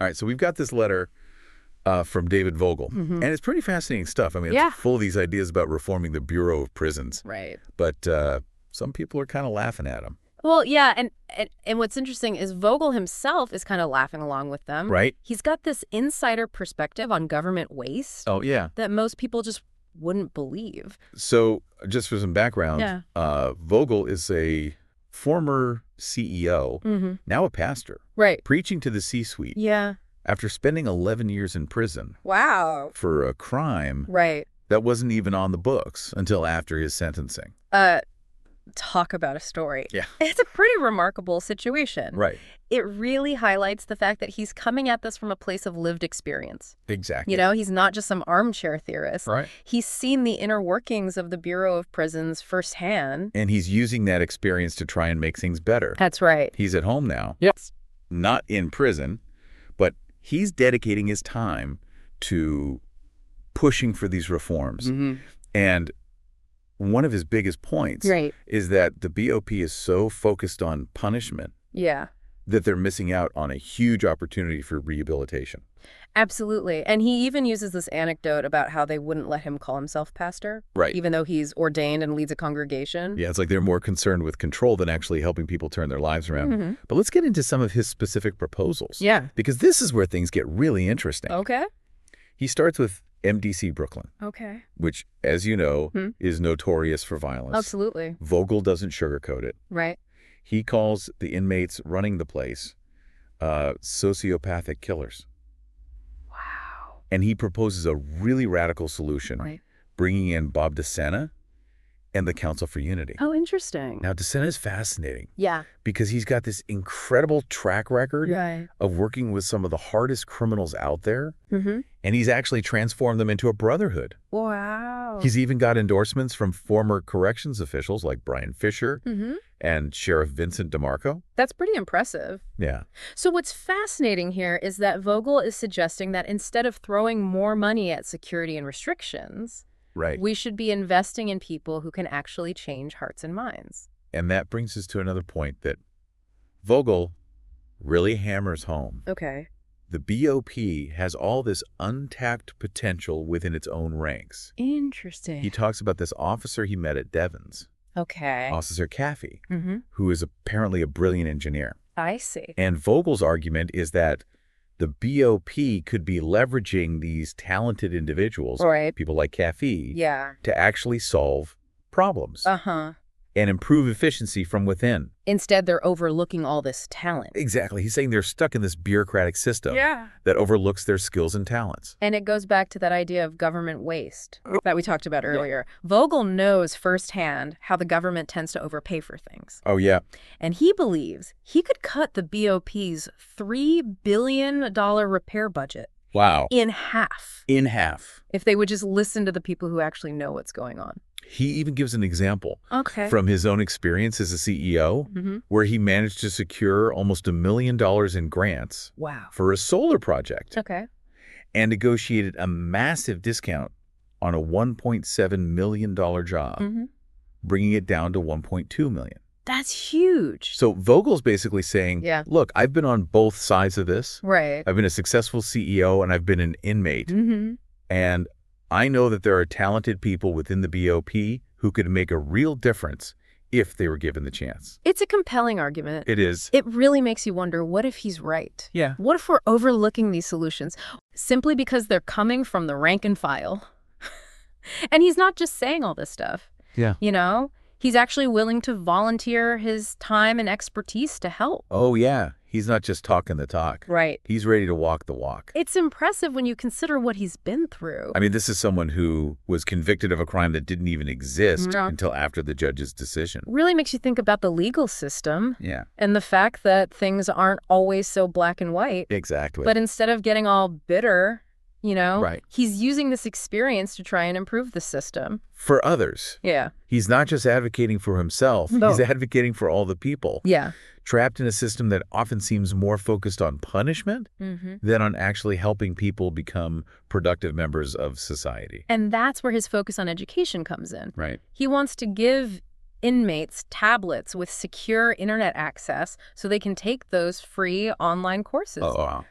All right, so we've got this letter from David Vogel, and it's pretty fascinating stuff. I mean, it's full of these ideas about reforming the Bureau of Prisons. Right. But some people are kind of laughing at him. Well, yeah, and what's interesting is Vogel himself is kind of laughing along with them. Right. He's got this insider perspective on government waste that most people just wouldn't believe. So just for some background, Vogel is a former CEO, now a pastor, preaching to the C-suite after spending 11 years in prison for a crime that wasn't even on the books until after his sentencing. Talk about a story. Yeah. It's a pretty remarkable situation. Right. It really highlights the fact that he's coming at this from a place of lived experience. Exactly. You know, he's not just some armchair theorist. Right. He's seen the inner workings of the Bureau of Prisons firsthand. And he's using that experience to try and make things better. That's right. He's at home now. Yes. Not in prison, but he's dedicating his time to pushing for these reforms. And one of his biggest points is that the BOP is so focused on punishment that they're missing out on a huge opportunity for rehabilitation. Absolutely. And he even uses this anecdote about how they wouldn't let him call himself pastor, even though he's ordained and leads a congregation. Yeah, it's like they're more concerned with control than actually helping people turn their lives around. But let's get into some of his specific proposals. Yeah. Because this is where things get really interesting. Okay. He starts with MDC Brooklyn. Okay. Which, as you know, is notorious for violence. Absolutely. Vogel doesn't sugarcoat it. Right. He calls the inmates running the place sociopathic killers. Wow. And he proposes a really radical solution, bringing in Bob DeSena and the Council for Unity. Oh, interesting. Now, DeSena is fascinating. Yeah. Because he's got this incredible track record of working with some of the hardest criminals out there. And he's actually transformed them into a brotherhood. Wow. He's even got endorsements from former corrections officials like Brian Fisher and Sheriff Vincent DeMarco. That's pretty impressive. Yeah. So what's fascinating here is that Vogel is suggesting that instead of throwing more money at security and restrictions, we should be investing in people who can actually change hearts and minds. And that brings us to another point that Vogel really hammers home. Okay. The BOP has all this untapped potential within its own ranks. Interesting. He talks about this officer he met at Devon's. Okay. Officer Caffey, who is apparently a brilliant engineer. I see. And Vogel's argument is that the BOP could be leveraging these talented individuals, people like Caffey, to actually solve problems and improve efficiency from within. Instead, they're overlooking all this talent. Exactly. He's saying they're stuck in this bureaucratic system that overlooks their skills and talents. And it goes back to that idea of government waste that we talked about earlier. Vogel knows firsthand how the government tends to overpay for things. Oh, yeah. And he believes he could cut the BOP's $3 billion repair budget in half. In half. If they would just listen to the people who actually know what's going on. He even gives an example from his own experience as a CEO, where he managed to secure almost $1 million in grants for a solar project. And negotiated a massive discount on a $1.7 million job, bringing it down to $1.2 million. That's huge. So Vogel's basically saying, look, I've been on both sides of this. I've been a successful CEO and I've been an inmate. And I know that there are talented people within the BOP who could make a real difference if they were given the chance. It's a compelling argument. It is. It really makes you wonder, what if he's right? Yeah. What if we're overlooking these solutions simply because they're coming from the rank and file? And he's not just saying all this stuff. Yeah. You know, he's actually willing to volunteer his time and expertise to help. Oh, yeah. He's not just talking the talk. Right. He's ready to walk the walk. It's impressive when you consider what he's been through. I mean, this is someone who was convicted of a crime that didn't even exist until after the judge's decision. Really makes you think about the legal system. Yeah. And the fact that things aren't always so black and white. Exactly. But instead of getting all bitter, you know, he's using this experience to try and improve the system. For others. Yeah. He's not just advocating for himself. He's advocating for all the people. Yeah. Trapped in a system that often seems more focused on punishment than on actually helping people become productive members of society. And that's where his focus on education comes in. Right. He wants to give inmates tablets with secure internet access so they can take those free online courses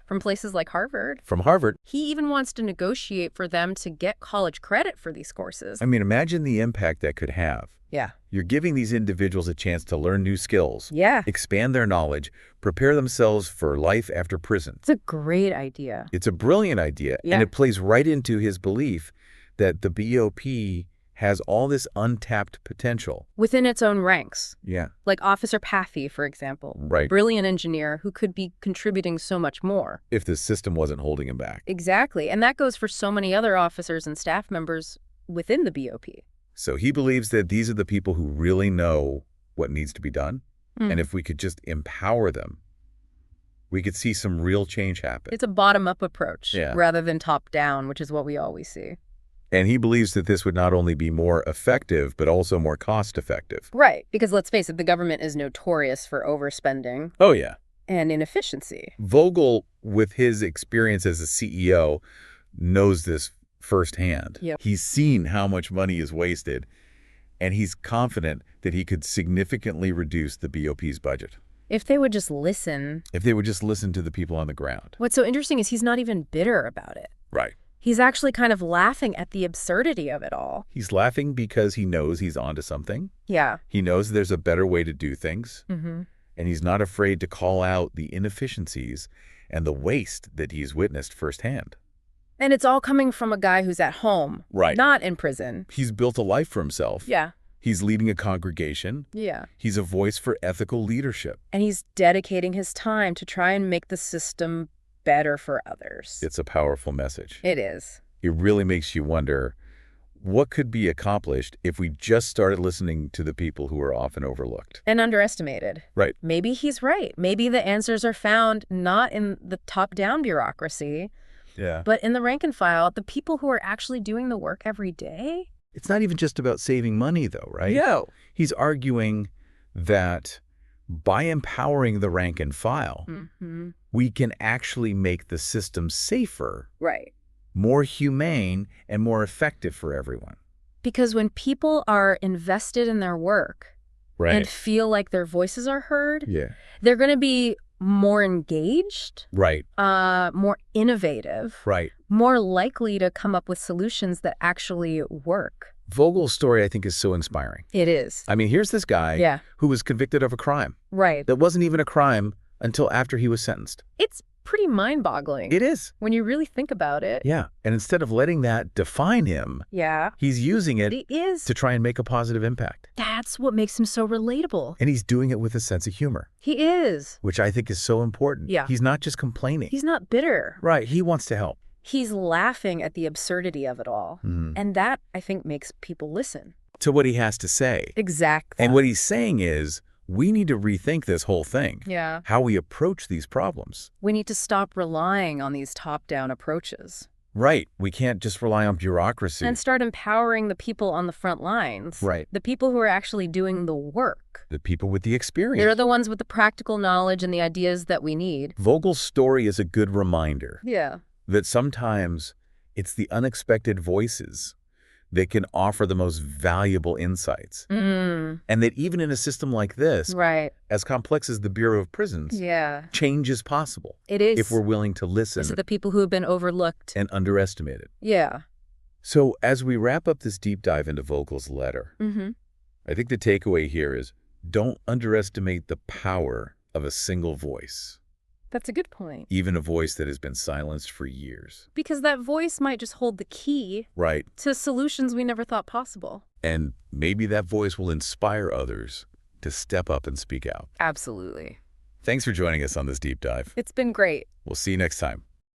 from places like Harvard. From Harvard. He even wants to negotiate for them to get college credit for these courses. I mean, imagine the impact that could have. Yeah. You're giving these individuals a chance to learn new skills, expand their knowledge, prepare themselves for life after prison. It's a great idea. It's a brilliant idea, and it plays right into his belief that the BOP has all this untapped potential. Within its own ranks. Yeah. Like Officer Pathy, for example. Right. Brilliant engineer who could be contributing so much more. If the system wasn't holding him back. Exactly. And that goes for so many other officers and staff members within the BOP. So he believes that these are the people who really know what needs to be done. And if we could just empower them, we could see some real change happen. It's a bottom-up approach rather than top-down, which is what we always see. And he believes that this would not only be more effective, but also more cost-effective. Right, because let's face it, the government is notorious for overspending. Oh, yeah. And inefficiency. Vogel, with his experience as a CEO, knows this firsthand. He's seen how much money is wasted, and he's confident that he could significantly reduce the BOP's budget. If they would just listen. If they would just listen to the people on the ground. What's so interesting is he's not even bitter about it. Right. He's actually kind of laughing at the absurdity of it all. He's laughing because he knows he's onto something. Yeah. He knows there's a better way to do things. And he's not afraid to call out the inefficiencies and the waste that he's witnessed firsthand. And it's all coming from a guy who's at home. Right. Not in prison. He's built a life for himself. Yeah. He's leading a congregation. Yeah. He's a voice for ethical leadership. And he's dedicating his time to try and make the system better for others. It's a powerful message. It is. It really makes you wonder, what could be accomplished if we just started listening to the people who are often overlooked? And underestimated. Right. Maybe he's right. Maybe the answers are found not in the top-down bureaucracy, but in the rank and file, the people who are actually doing the work every day. It's not even just about saving money, though, right? No. He's arguing that by empowering the rank and file, we can actually make the system safer, more humane, and more effective for everyone. Because when people are invested in their work and feel like their voices are heard, they're going to be more engaged, more innovative, more likely to come up with solutions that actually work. Vogel's story, I think, is so inspiring. It is. I mean, here's this guy who was convicted of a crime. That wasn't even a crime until after he was sentenced. It's pretty mind-boggling. It is. When you really think about it. Yeah. And instead of letting that define him, he's using it to try and make a positive impact. That's what makes him so relatable. And he's doing it with a sense of humor. He is. Which I think is so important. Yeah. He's not just complaining. He's not bitter. Right. He wants to help. He's laughing at the absurdity of it all. And that, I think, makes people listen. To what he has to say. Exactly. And what he's saying is, we need to rethink this whole thing. Yeah. How we approach these problems. We need to stop relying on these top-down approaches. Right. We can't just rely on bureaucracy. And start empowering the people on the front lines. Right. The people who are actually doing the work. The people with the experience. They're the ones with the practical knowledge and the ideas that we need. Vogel's story is a good reminder. Yeah. That sometimes it's the unexpected voices that can offer the most valuable insights. And that even in a system like this, as complex as the Bureau of Prisons, change is possible. It is. If we're willing to listen. To the people who have been overlooked. And underestimated. Yeah. So as we wrap up this deep dive into Vogel's letter, I think the takeaway here is, don't underestimate the power of a single voice. That's a good point. Even a voice that has been silenced for years. Because that voice might just hold the key to solutions we never thought possible. And maybe that voice will inspire others to step up and speak out. Absolutely. Thanks for joining us on this deep dive. It's been great. We'll see you next time.